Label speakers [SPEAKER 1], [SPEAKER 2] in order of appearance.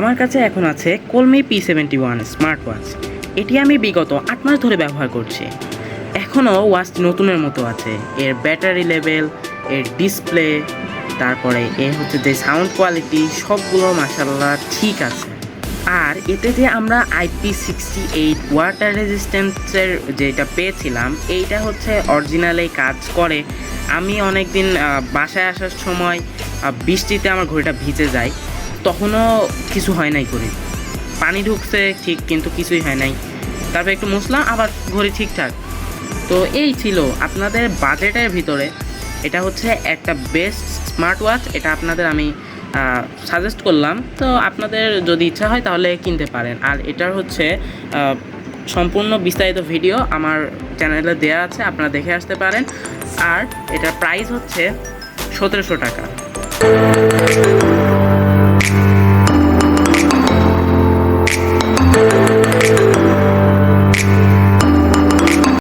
[SPEAKER 1] আমার কাছে এখন আছে কলমি P71 স্মার্ট ওয়াচ। এটি আমি বিগত 8 মাস ধরে ব্যবহার করছি। এখনও ওয়াচটি নতুনের মতো আছে। এর ব্যাটারি লেভেল, এর ডিসপ্লে, তারপরে এর হচ্ছে যে সাউন্ড কোয়ালিটি, সবগুলো মাশাআল্লাহ ঠিক আছে। আর এতে যে আমরা IP68 ওয়াটার রেজিস্ট্যান্সের যেটা পেয়েছিলাম, এইটা হচ্ছে অরিজিনালেই কাজ করে। আমি অনেক দিন বাসায় আসার সময় বৃষ্টিতে আমার ঘড়িটা ভিজে যায়, তখনও কিছু হয় নাই ঘড়ি। পানি ঢুকছে ঠিক, কিন্তু কিছুই হয় নাই। তারপর একটু মুছলাম, আবার ঘড়ি ঠিকঠাক। তো এই ছিল আপনাদের বাজেটের ভিতরে। এটা হচ্ছে একটা বেস্ট স্মার্ট ওয়াচ। এটা আপনাদের আমি সাজেস্ট করলাম। তো আপনাদের যদি ইচ্ছা হয় তাহলে কিনতে পারেন। আর এটার হচ্ছে সম্পূর্ণ বিস্তারিত ভিডিও আমার চ্যানেলে দেওয়া আছে, আপনারা দেখে আসতে পারেন। আর এটার প্রাইস হচ্ছে 1700 টাকা।